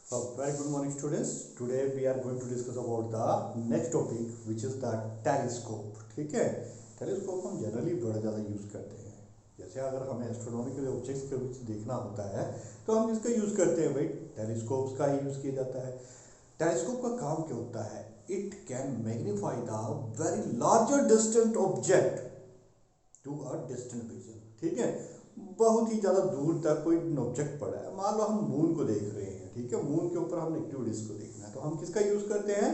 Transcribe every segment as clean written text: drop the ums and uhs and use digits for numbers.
Very good morning, students. Today we are going to discuss about the next topic, which is the telescope. ठीक है, telescope हम generally बड़ा ज़्यादा use करते हैं. जैसे अगर हमें एस्ट्रोनॉमिकल ऑब्जेक्ट्स के बीच देखना होता है तो हम इसका यूज़ करते हैं भाई, टेलीस्कोप्स का ही यूज़ किया जाता है. टेलीस्कोप का काम क्या होता है? It can magnify the very larger distant object to a distant vision. ठीक है, बहुत ही ज़्यादा दूर तक कोई ऑब्जेक्ट पड़ा है, मान लो हम मून को देख रहे हैं. ठीक है, मून के ऊपर हमने एक्टिविटीज को देखना है तो हम किसका यूज़ करते हैं?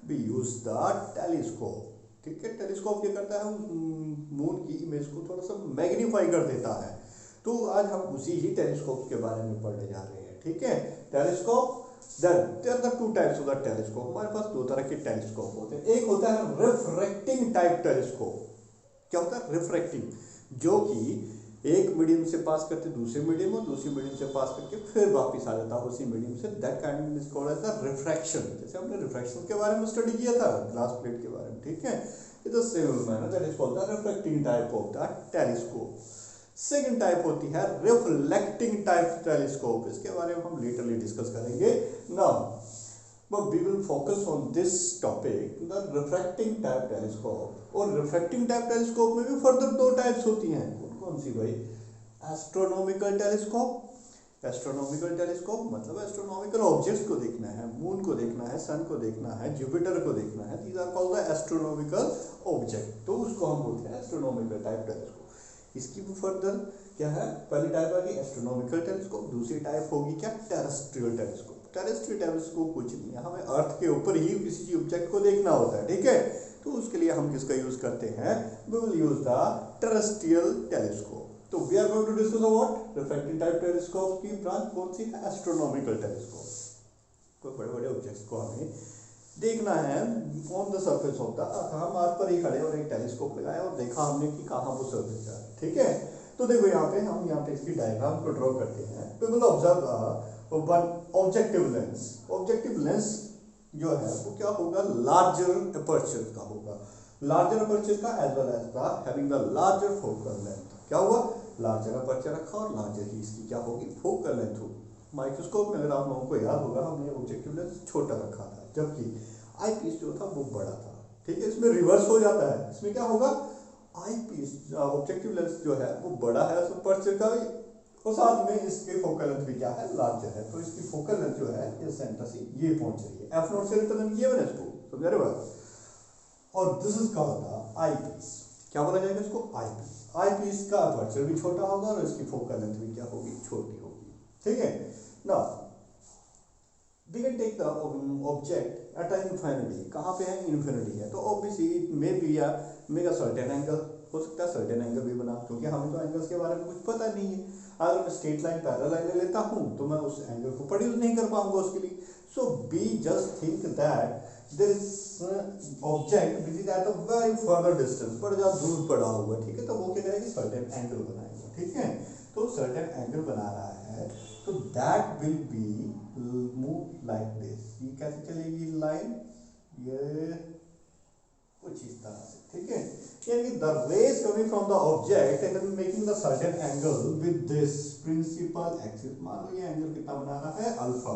We use the telescope. ठीक है, टेलीस्कोप क्या करता है? मून की इमेज को थोड़ा सा मैग्नीफाई कर देता है. तो आज हम उसी ही टेलीस्कोप के बारे में पढ़ने जा रहे हैं. ठीक है, telescope there are two types of the telescope. हमारे पास दो तरह के टेलीस्कोप होते हैं. एक होता है रिफ्रैक्टिंग टाइप टेलीस्कोप. क्या होता है? रिफ्रैक्टिंग, जो कि एक मीडियम से पास करते दूसरे मीडियम और दूसरी मीडियम से पास करके फिर वापस आ जाता है उसी मीडियम से. That kind is called as the refraction. जैसे हमने रिफ्रैक्शन के बारे में स्टडी किया था ग्लास प्लेट के बारे में. ठीक है, it is same manner that is called the refracting type of the telescope. Second type होती है रिफ्लेक्टिंग टाइप टेलीस्कोप. इसके बारे में हम लेटरली डिस्कस करेंगे now, but we will focus on this topic, the refracting type telescope. और refracting type telescope में भी फर्दर दो टाइप्स होती हैं. कौन सी भाई? Astronomical telescope. एस्ट्रोनॉमिकल टेलीस्कोप मतलब एस्ट्रोनॉमिकल ऑब्जेक्ट्स को देखना है, मून को देखना है, सन को देखना है, जुपिटर को देखना है. These are called the astronomical object. तो उसको हम बोलते हैं एस्ट्रोनॉमिकल टाइप टेलीस्कोप. इसकी भी फर्दर क्या है? पहली टाइप आ गई एस्ट्रोनॉमिकल टेलीस्कोप, दूसरी टाइप होगी क्या? Terrestrial telescope. टेरेस्ट्रियल टेलीस्कोप कुछ नहीं है, हमें अर्थ के ऊपर ही किसी ऑब्जेक्ट को देखना होता है. ठीक है, तो उसके लिए हम किसका यूज करते हैं? We will use the terrestrial telescope. तो we are going to discuss about refracting type telescope की ब्रांच कौन सी है? Astronomical telescope. कोई बड़े बड़े ऑब्जेक्ट्स को हमें देखना है on the surface of the earth. हम अर्थ पर ही खड़े और एक टेलीस्कोप लगाया और देखा हमने कि कहाँ वो सरफेस जा रहा है. ठीक है, तो देखो यहाँ पे हम यहाँ पे इसकी डायग्राम को ड्रॉ करते हैं. We will observe one objective lens. Objective lens जो है वो क्या होगा? लार्जर अपर्चर का होगा. लार्जर अपर्चर का as well as the having the larger focal length. क्या हुआ? लार्जर अपर्चर रखा और लार्जर ही इसकी क्या होगी? फोकल लेंथ होगी. माइक्रोस्कोप में अगर आप लोगों को याद होगा हमने ऑब्जेक्टिव लेंस छोटा रखा था, जबकि आईपीस जो था वो बड़ा था. ठीक है, इसमें रिवर्स हो जाता है. इसमें क्या होगा? आईपीस ऑब्जेक्टिव लेंस जो है वो बड़ा है अपर्चर का, और साथ में इसके फोकल लेंथ भी क्या है? लार्जर है. तो इसकी फोकल लेंथ जो है ये सेंटर से ये पहुंच रही है. एफ नॉट से रिप्रेजेंट किया मैंने इसको, समझा रहे बात? और this is called the eyepiece. क्या बोला जाएगा इसको? आईपीस. आईपीस का अपर्चर भी छोटा होगा और इसकी फोकल लेंथ भी क्या होगी? छोटी होगी. ठीक है, now we can take the object at an infinity. कहाँ पे है? इन्फिनिटी है. तो ऑब्वियसली इट मे बी या मेगा सर्टेन एंगल हो सकता है, सर्टेन एंगल भी बना, क्योंकि हमें तो एंगल्स के बारे में कुछ पता नहीं है. अगर मैं स्ट्रेट लाइन पैरेलल लाइन ले लेता हूँ तो मैं उस एंगल को प्रोड्यूस नहीं कर पाऊंगा उसके लिए. So be just think that there is object which is at a very further distance, पर ज़्यादा दूर पड़ा हुआ. ठीक है, तो वो क्या करेगी? सर्टेन एंगल बनाएगा. ठीक है, तो सर्टेन एंगल बना रहा है तो that will B move like this. ये कैसे चलेगी लाइन? ये कुछ इस तरह से. ठीक है, यानी the rays coming from the object and making the certain angle with this principle axis. मान लो ये एंगल कितना बना रहा है? अल्फा.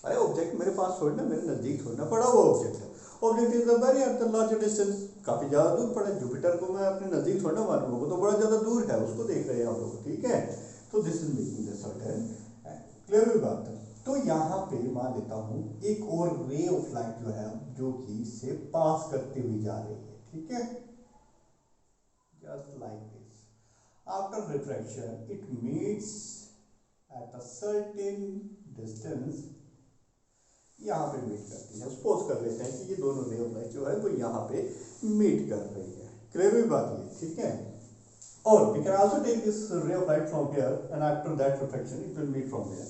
अरे ऑब्जेक्ट मेरे पास छोड़ना, मेरे नजदीक छोड़ना पड़ा हुआ ऑब्जेक्ट है. Object is the very at the larger distance, काफी ज्यादा दूर पड़ा है. जुपिटर को मैं अपने नजदीक छोड़ना मानूंगा, वो तो बड़ा ज्यादा दूर है, उसको देख रहे हैं हम लोग. ठीक है, तो this is making the certain. Clear हुई बात है? तो यहाँ पे मान लेता हूँ एक और रे ऑफ लाइट जो है जो कि इससे पास करते हुए जा रही है. ठीक है, just like this. After refraction it meets at a certain distance. यहाँ पे मीट करती है. सपोज कर लेते हैं कि ये दोनों रे ऑफ लाइट जो है वो यहाँ पे मीट कर रही है. क्लियर हुई बात ये? ठीक है, और we can also take this ray of light from here and after that refraction it will meet from here.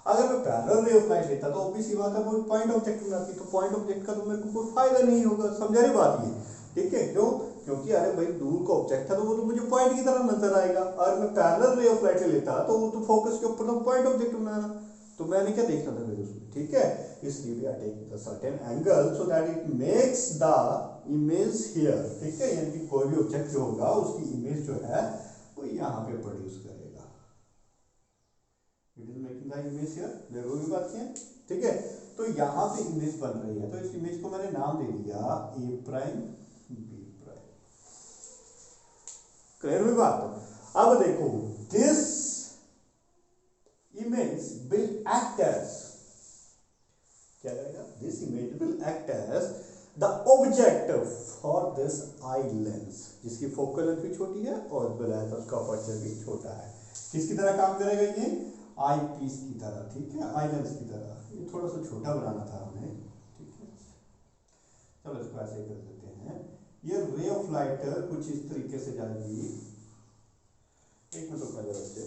अगर मैं पैरेलल रे ऑफ लाइट लेता तो ऑब्वियस सी बात है वो पॉइंट ऑब्जेक्ट में आती, तो पॉइंट ऑब्जेक्ट का तो मेरे को कोई फायदा नहीं होगा. समझा रही बात ये? ठीक है, क्यों? क्योंकि अरे भाई दूर का ऑब्जेक्ट था तो वो तो मुझे पॉइंट की तरह नजर आएगा. और मैं पैरेलल रे ऑफ लाइट लेता तो वो तो फोकस के ऊपर तो पॉइंट ऑब्जेक्ट बनाना, तो मैंने क्या देखना था मेरे उसमें. ठीक है, इसलिए we are taking the certain angle so that it makes the image here. ठीक है, यानी कि कोई भी ऑब्जेक्ट जो होगा उसकी इमेज जो है वो यहाँ पे प्रोड्यूस करेगा. It is making the image here. देखो भी बात क्या है? ठीक है। तो यहाँ पे इमेज बन रही है, तो इस इमेज को मैंने नाम दे दिया A prime B prime. Clear हुई बात? अब देखो this image will act as, क्या करेगा? This image will act as the object for this eye lens, जिसकी फोकल लेंथ भी छोटी है और उसका अपर्चर भी छोटा है। किसकी तरह काम करेगा ये? आई पीस की तरह, ठीक है, आई लेंस की तरह। ये थोड़ा सा छोटा बनाना था हमें, ठीक है, चलो इसको ऐसे ही कर देते हैं। ये रे ऑफ लाइट कुछ इस तरीके से जाएगी, एक मिनट रुकना जरा बच्चे।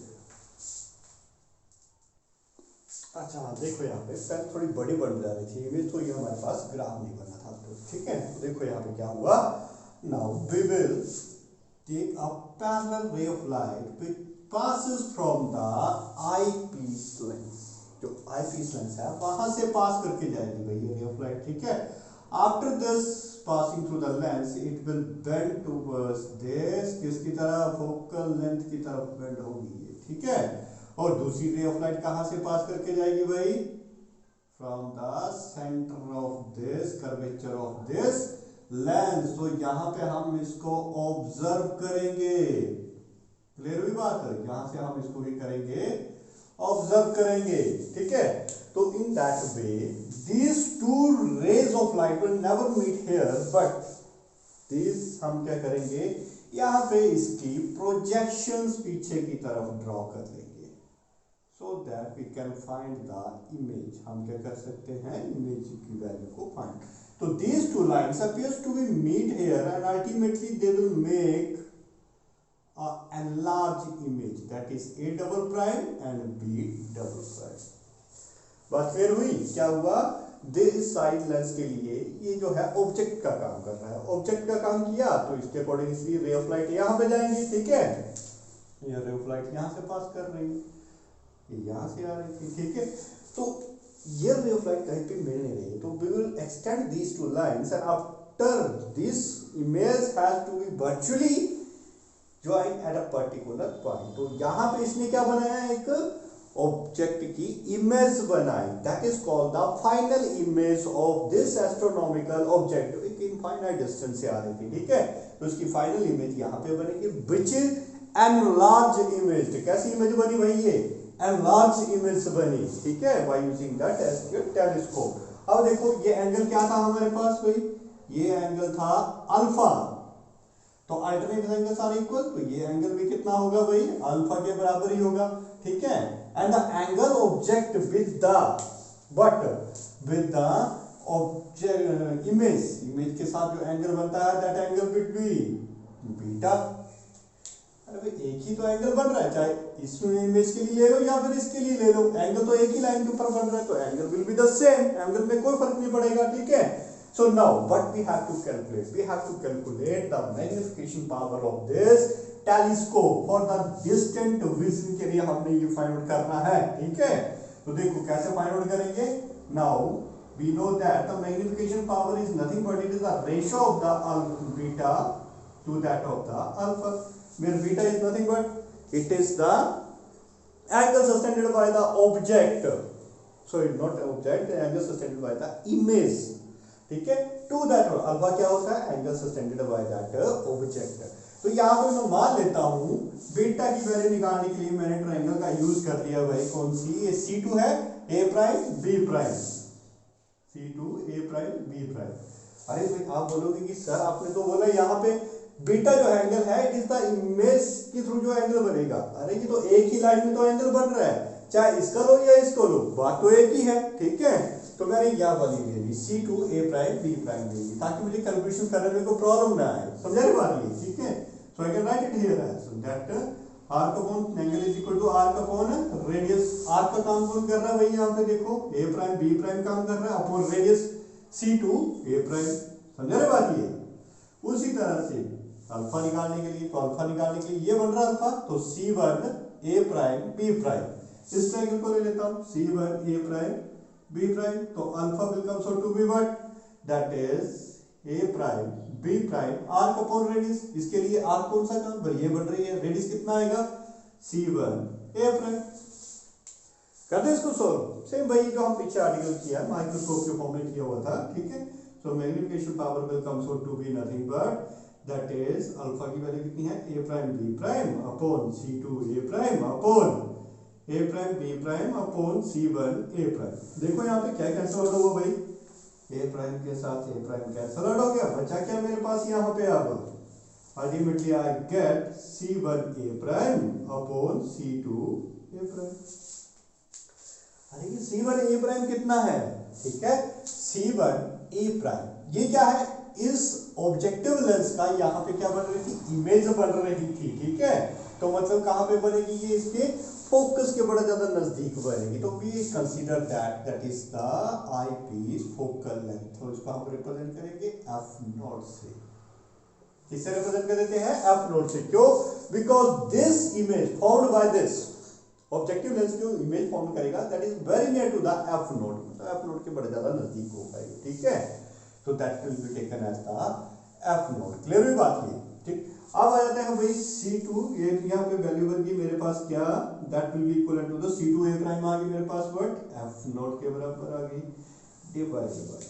अच्छा देखो यहाँ पे पेन थोड़ी बड़ी बन जा रही थी इमेज, तो ये हमारे पास ग्राफ नहीं बनना था, तो ठीक है। तो देखो यहाँ पे क्या हुआ, now we will take a parallel ray of light which passes from the eyepiece lens, जो eyepiece lens है वहां से पास करके जाएगी भाई ये रे ऑफ लाइट, ठीक है। After this passing through the lens it will bend towards this, किसकी तरह? फोकल लेंथ की तरफ बेंड होगी ये, ठीक है। और दूसरी रे ऑफ लाइट कहां से पास करके जाएगी भाई? From the centre of this curvature of this lens. तो यहां पे हम इसको ऑब्जर्व करेंगे, क्लियर हुई बात? यहां से हम इसको भी करेंगे, ऑब्जर्व करेंगे, ठीक है। तो in that way these two rays of light will never meet here, but this हम क्या करेंगे, यहां पे इसकी प्रोजेक्शंस पीछे की तरफ ड्रॉ कर लेंगे, so that we can find the image. हम क्या कर सकते हैं, इमेज की वैल्यू को फाइंड। तो these two lines appears to be meet here and ultimately they will make enlarged image, that is A double prime and B double prime। बात clear हुई? क्या हुआ, दिस साइड लेंस के लिए ये जो है ऑब्जेक्ट का काम कर रहा है, ऑब्जेक्ट का काम किया तो इसके अकॉर्डिंग इसलिए रे ऑफ लाइट यहाँ पे जाएंगी, ठीक है। ये रे ऑफ लाइट यहाँ से पास कर रही है, ये यहाँ से आ रही थी, ठीक है। तो ये रे ऑफ लाइट कहीं पे मिल नहीं रही, तो we will extend these two lines and after this image has to be virtually join at a particular point. तो यहां पे इसने क्या बनाया, एक ऑब्जेक्ट की इमेज बनाई, that is called the final image of this astronomical object. एक इनफाइनाइट डिस्टेंस से आ रही थी, ठीक है। तो इसकी फाइनल इमेज यहां पे बनेगी व्हिच इज एनलार्ज इमेज। कैसी इमेज बनी भाई? ये एनलार्ज इमेज बनी, ठीक है, बाय यूजिंग द टेलीस्कोप। अब देखो ये एंगल क्या था हमारे पास भाई, ये एंगल था अल्फा। तो अल्टरनेट एंगल्स आर इक्वल, तो ये एंगल भी कितना होगा भाई? अल्फा के बराबर ही होगा, ठीक है। And the angle object with the object image के साथ जो एंगल बनता है that angle will be beta. अरे भाई एक ही तो एंगल बन रहा है, चाहे इस इमेज के लिए ले लो या फिर इसके लिए ले लो, एंगल तो एक ही लाइन के ऊपर बन रहा है, तो angle will be the same, angle में कोई फर्क नहीं पड़ेगा, ठीक है। So now what we have to calculate? We have to calculate the magnification power of this telescope for the distant vision के लिए हमने ये फाइंड आउट करना है, ठीक है। तो देखो कैसे फाइंड आउट करेंगे। Now we know that the magnification power is nothing but it is the ratio of the beta to that of the alpha, where beta is nothing but it is the angle sustained by the object, sorry not object, the angle sustained by the image, ठीक है। To that alpha क्या होता है, angle sustained by that object. तो यहाँ पे मैं मान लेता हूँ बीटा की वैल्यू निकालने के लिए मैंने ट्रायंगल का यूज कर लिया भाई, कौन सी, ये C2 है, A prime B prime, C2 A prime B prime. अरे भाई आप बोलोगे कि सर आपने तो बोला यहाँ पे बीटा जो एंगल है इट इज द इमेज के थ्रू जो एंगल बनेगा। अरे ये तो एक ही लाइन में तो एंगल बन रहा है, चाहे इसका लो या इसको लो, बात तो एक ही है, ठीक है। तो मैंने यह वाली ले ली C2 A prime B prime ले ली, ताकि मुझे कैलकुलेशन करने में कोई प्रॉब्लम ना आए, समझा रहे बात ये, ठीक है। So I can write it here as so that arc upon angle is equal to arc upon radius. Arc का काम कौन कर रहा है भाई, यहाँ पे देखो A प्राइम B प्राइम काम कर रहा है upon radius C2 A prime, समझा रहे बात ये। उसी तरह से अल्फा निकालने के लिए, तो अल्फा निकालने के लिए ये बन रहा है अल्फा, तो C1 A prime B prime, इस ट्रायंगल को ले लेता हूँ C1 A prime B prime, तो alpha will comes out to be what, that is A prime B prime arc upon radius. इसके लिए आर्क कौन सा काम, ये बन रही है, रेडियस कितना आएगा C1 A प्राइम। कर दे इसको सोल्व। सेम वही जो हम पीछे आर्टिकल किया है, माइक्रोस्कोप के फॉर्म में किया हुआ था, ठीक है। So magnification power will comes out to be nothing but that is alpha की वैल्यू कितनी है, a prime b prime upon c2 a prime upon a prime b prime upon c1 a prime. देखो यहाँ पे क्या cancel out होगा भाई, a prime के साथ a प्राइम कैंसिल आउट हो गया, बचा क्या मेरे पास यहाँ पे अब ultimately I get c1 a prime upon c2 a prime. अरे ये c1 a प्राइम कितना है, ठीक है, c1 a प्राइम ये क्या है, इस ऑब्जेक्टिव लेंस का यहाँ पे क्या बन रही थी, इमेज बन रही थी, ठीक है। तो मतलब कहाँ पे बनेगी, ये इसके फोकस के बड़ा ज्यादा नजदीक बनेगी। तो we consider that is the eye piece focal length, और इसको हम रिप्रेजेंट करेंगे एफ नॉट से। किससे रिप्रेजेंट कर देते हैं, एफ नॉट से। क्यों, because this image formed by this objective lens जो इमेज फॉर्म करेगा that is very near to the F naught, मतलब एफ नोट के बड़े ज्यादा नजदीक हो पाएगी, ठीक है। तो that will be taken as the F naught. Clear हुई बात ये, ठीक। अब आ जाते हैं भाई C2, ये यहाँ पे वैल्यू बन गई मेरे पास क्या, that will be equal to the C2 a prime आ गई मेरे पास, बट एफ नोट के बराबर आ गई divided by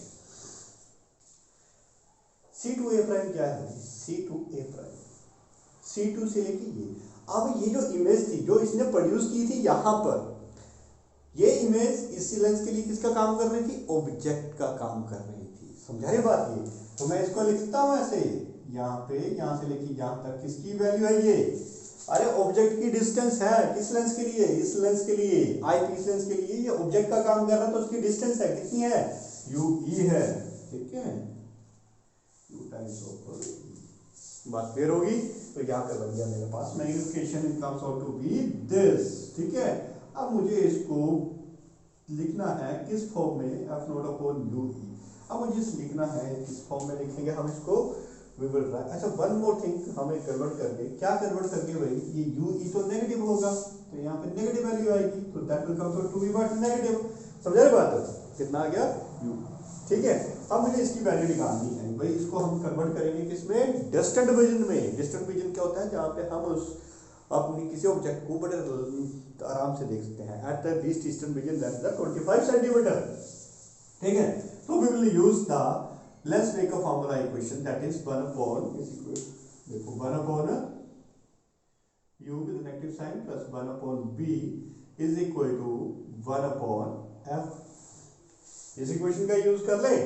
C2 a prime क्या है, C2 a प्राइम C2 से लेके ये। अब ये जो इमेज थी जो इसने प्रोड्यूस की थी यहाँ पर, ये इमेज इस लेंस के लिए किसका काम कर रही थी, ऑब्जेक्ट का काम कर रही थी। समझा रही बात ये, तो मैं इसको लिखता हूँ ऐसे, यहाँ पे यहाँ से लेके यहाँ तक किसकी वैल्यू है ये, अरे ऑब्जेक्ट की डिस्टेंस है, किस लेंस के लिए, इस लेंस के लिए, आई पीस लेंस के लिए ये ऑब्जेक्ट का काम कर रहा है, तो उसकी डिस्टेंस है कितनी है, यू ई है, ठीक है, यू टाइम्स ऑफ बात क्लियर होगी। तो यहाँ पे बन गया मेरे पास magnification comes out to be this, ठीक है। अब मुझे इसको लिखना है किस फॉर्म में, एफ नॉट अपॉन यू ई। अब मुझे इसे लिखना है किस फॉर्म में लिखेंगे हम इसको, वी विल राइट। अच्छा वन मोर थिंग, हमें कन्वर्ट करके, क्या कन्वर्ट करके भाई, ये यू ई तो नेगेटिव होगा, तो यहाँ पे नेगेटिव वैल्यू आएगी, तो that will comes out to be what, negative. समझा रहे बात, कितना आ गया यू, ठीक है। अब मुझे इसकी वैल्यू निकालनी है भाई, इसको हम कन्वर्ट करेंगे किसमें, डिस्टेंट विजन में। डिस्टेंट विजन क्या होता है, जहाँ पे हम उस अपनी किसी ऑब्जेक्ट को बड़े आराम से देख सकते हैं, at the least distant vision that is 25 centimeter, ठीक है। तो we will use the, let's make a formula equation that is 1 upon, देखो 1 upon u with negative sign plus 1 upon b is equal to 1 upon f। इस equation का use कर ले,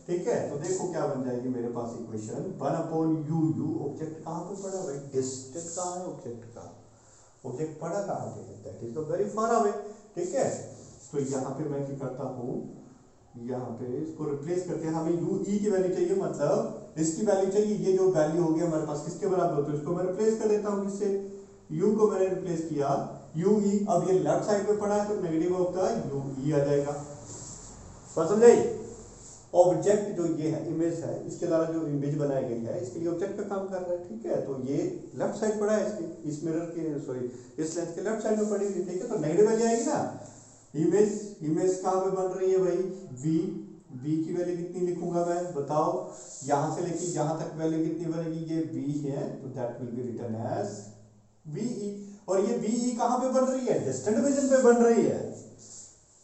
ठीक है। तो देखो क्या बन जाएगी मेरे पास equation, 1 upon u, u object कहाँ पे पड़ा भाई, डिस्टेंट कहाँ है ऑब्जेक्ट का, ऑब्जेक्ट पड़ा कहाँ पे है, that is the very far away, ठीक है। तो यहाँ पे मैं क्या करता हूँ, यहाँ पे इसको रिप्लेस करके हमें यू ई की वैल्यू चाहिए, मतलब इसकी वैल्यू चाहिए, ये जो वैल्यू हो गया हमारे पास किसके बराबर हो, तो इसको मैं रिप्लेस कर देता हूँ किससे, u को मैंने रिप्लेस किया यू ई। अब ये लेफ्ट साइड पे पड़ा है तो negative of the u e आ जाएगा, बात समझाई। ऑब्जेक्ट जो ये है, इमेज है, इसके द्वारा जो इमेज बनाई गई है इसके लिए ऑब्जेक्ट का काम कर रहा है, ठीक है। तो ये लेफ्ट साइड पड़ा है इसके, इस मिरर के, सॉरी इस लेंस के लेफ्ट साइड में पड़ी हुई, ठीक है। तो नेगेटिव वैल्यू आएगी ना, इमेज कहाँ पे बन रही है भाई, v की वैल्यू कितनी लिखूंगा मैं बताओ, यहाँ से लेके यहाँ तक वैल्यू कितनी बनेगी, ये v है, तो that will be written as ve। और ये ve कहाँ पे बन रही है, डिस्टेंट विजन पे बन रही है।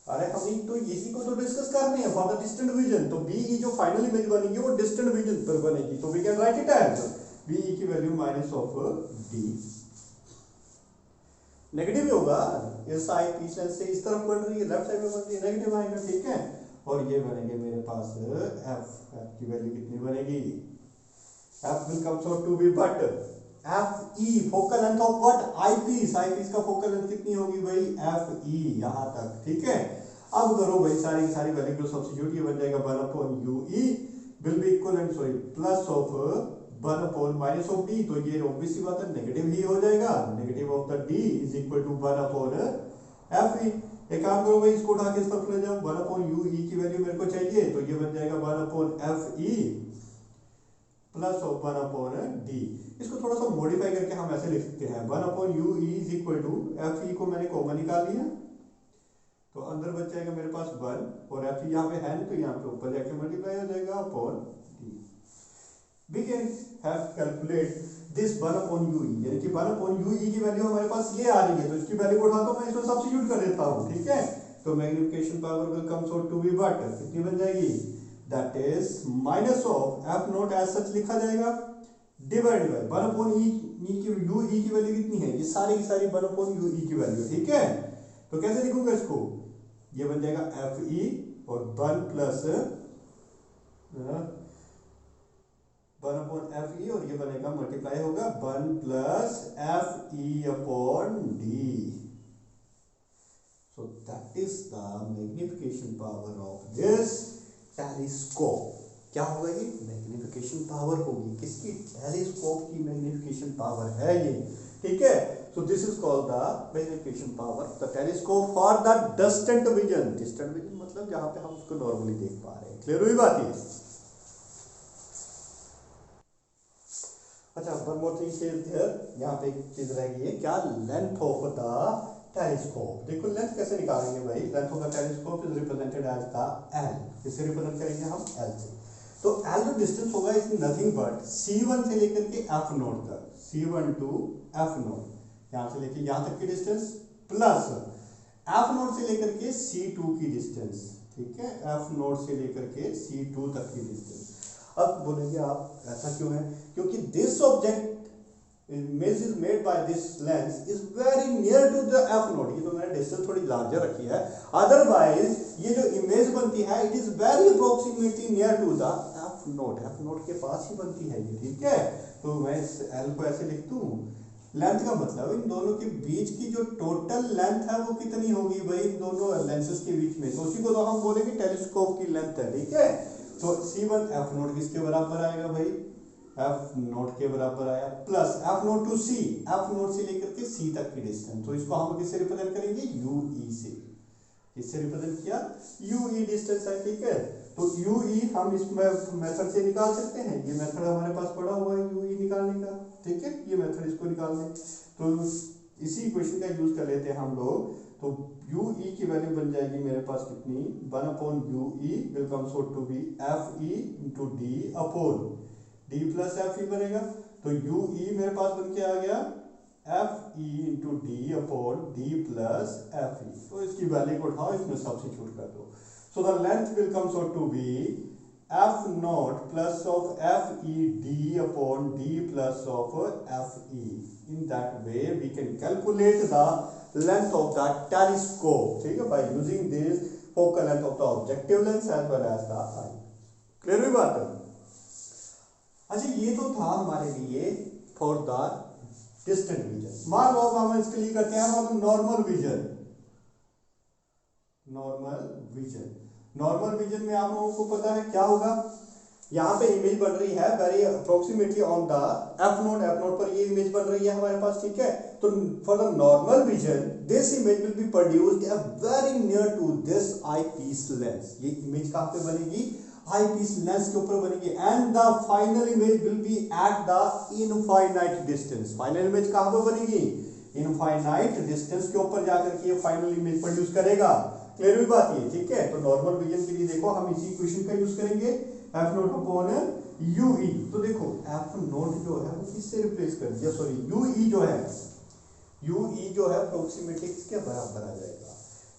अरे हम तो इसी को तो डिस्कस कर रहे हैं, फॉर द डिस्टेंट विजन। तो ve जो फाइनल इमेज बनेगी वो डिस्टेंट विजन पर बनेगी, तो we can write it as ve की value minus of d। Negative ही होगा, इस आई पीस लेंस से इस तरफ बढ़ रही है, लेफ्ट साइड में बढ़ रही है, नेगेटिव आएगा, ठीक है। और ये बनेंगे मेरे पास f की वैल्यू कितनी बनेगी, f will comes out to be but fe focal length of what, eye piece का फोकल लेंथ कितनी होगी भाई, fe यहाँ तक, ठीक है। अब करो भाई सारी की सारी वैल्यू को सब्स्टिट्यूट, ये बन जाएगा 1 upon U E will be equal and sorry plus of 1 upon minus of D, तो ये ऑब्वियस सी बात है नेगेटिव ही हो जाएगा, negative of the D is equal to 1 upon F E. एक काम करो भाई, इसको उठा के इस तरफ ले जाओ, 1 अपॉन यू ई की वैल्यू मेरे को चाहिए, तो ये बन जाएगा 1 upon F E plus of 1 upon D. इसको थोड़ा सा मॉडिफाई करके हम ऐसे लिख सकते हैं, 1 upon U E is equal to F E को मैंने कॉमन निकाल लिया, तो अंदर बच जाएगा मेरे पास 1, और एफ ई यहाँ पे है तो यहाँ पे ऊपर जाके मल्टीप्लाई हो जाएगा upon D. We can have calculate this 1 upon U E, यानी कि 1 अपॉन यू ई की वैल्यू हमारे पास ये आ रही है, तो इसकी वैल्यू को उठाता हूं मैं, इसमें सब्स्टिट्यूट कर देता हूँ, ठीक है। तो magnification power will comes out to be what, कितनी बन जाएगी, that is minus of F naught as such लिखा जाएगा डिवाइड बाय 1 अपॉन ई की यू ई की वैल्यू कितनी है, ये सारी की सारी 1 अपॉन यू ई की वैल्यू, ठीक है। तो कैसे लिखूंगा इसको, ये बन जाएगा एफ ई और 1 प्लस 1 अपॉन एफ ई और ये बनेगा मल्टीप्लाई होगा 1 plus F E upon D. So that is the magnification power of this telescope. क्या होगा, ये मैग्निफिकेशन पावर होगी किसकी, टेलीस्कोप की मैग्निफिकेशन पावर है ये, ठीक है। So this is called the magnification power the telescope for the distant vision. Distant vision मतलब जहां पे हम उसको नॉर्मली देख पा रहे हैं। क्लियर हुई बात ये। अच्छा, one more thing is there, यहाँ पे एक चीज रह गई है, क्या, लेंथ ऑफ द टेलीस्कोप। देखो लेंथ कैसे निकालेंगे भाई, length of the telescope is represented as the L. इसे रिप्रेजेंट करेंगे हम एल से। तो एल जो डिस्टेंस होगा इज नथिंग बट C1 से लेकर के F0 तक, C1 टू F0 यहाँ से लेके यहाँ तक की डिस्टेंस प्लस F0 से लेकर के C2 की डिस्टेंस, ठीक है, F0 से लेकर के C2 तक की डिस्टेंस। अब बोलेंगे आप ऐसा क्यों है, क्योंकि this object image is made by this lens is very near to the F0। ये तो मैंने डिस्टेंस थोड़ी लार्जर रखी है, अदरवाइज ये जो इमेज बनती है it is very approximately near to the F0 के पास ही बनती है ये, ठीक है। तो मैं इस L को ऐसे लिख दूं, लेंथ का मतलब इन दोनों के बीच की जो टोटल लेंथ है वो कितनी होगी भाई, इन दोनों लेंसेज के बीच में, तो उसी को तो हम बोलेंगे टेलीस्कोप की लेंथ है, ठीक है। तो C1 F0 किसके बराबर आएगा भाई, F0 के बराबर आया, plus F0 to C, F0 से लेकर के C तक की डिस्टेंस, तो इसको हम किससे रिप्रेजेंट करेंगे, UE से। किससे रिप्रेजेंट किया, UE डिस्टेंस है, ठीक है। तो UE हम इस मेथड से निकाल सकते हैं, ये मेथड हमारे पास पड़ा हुआ है UE निकालने का, ठीक है, ये मेथड इसको निकाल लें। तो इसी इक्वेशन का यूज कर लेते हैं हम लोग। तो UE की वैल्यू बन जाएगी मेरे पास कितनी, 1 upon UE will comes out to be FE into D upon D plus FE बनेगा। तो UE मेरे पास बन के आ गया FE into D upon D plus FE। तो इसकी वैल्यू को उठाओ, इसमें सब्स्टिट्यूट कर दो। So the length will comes out to be F0 plus of FE D upon D plus of FE. In that way we can calculate the length of the telescope, ठीक है, by using this focal length of the objective lens as well as the eye. Clear हुई बात है। अच्छा, ये तो था हमारे लिए for the distant vision। मान लो अब हम इसके लिए करते हैं नॉर्मल विजन। नॉर्मल विजन में आप लोगों को पता है क्या होगा, यहाँ पे इमेज बन रही है very approximately on the F0 पर ये इमेज बन रही है हमारे पास, ठीक है। तो for the normal vision this image will be produced very near to this eye piece lens. ये इमेज कहाँ पे बनेगी, आई पीस लेंस के ऊपर बनेगी, and the final image will be at the infinite distance. Final image कहाँ पे बनेगी, इनफाइनाइट डिस्टेंस के ऊपर जाकर के ये फाइनल इमेज प्रोड्यूस करेगा। क्लियर हुई बात ये, ठीक है। तो नॉर्मल विजन के लिए देखो हम इसी इक्वेशन का यूज करेंगे, F0 अपॉन UE। तो देखो F0 जो है वो किससे रिप्लेस कर दिया, सॉरी UE जो है अप्रोक्सीमेटली किसके बराबर आ जाएगा,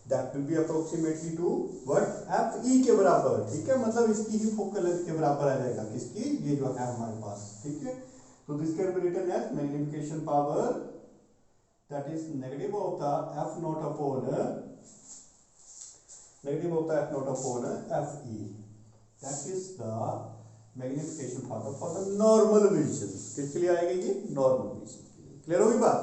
that will B approximately two what, FE के बराबर, ठीक है। मतलब इसकी ही फोकल लेंथ के बराबर आ जाएगा, किसकी, ये जो है हमारे पास, ठीक है। तो this can be written as magnification power that is negative of the F0 upon FE। That is the magnification power for the normal vision। किसके लिए आएगा ये, नॉर्मल विजन के लिए। क्लियर होगी बात।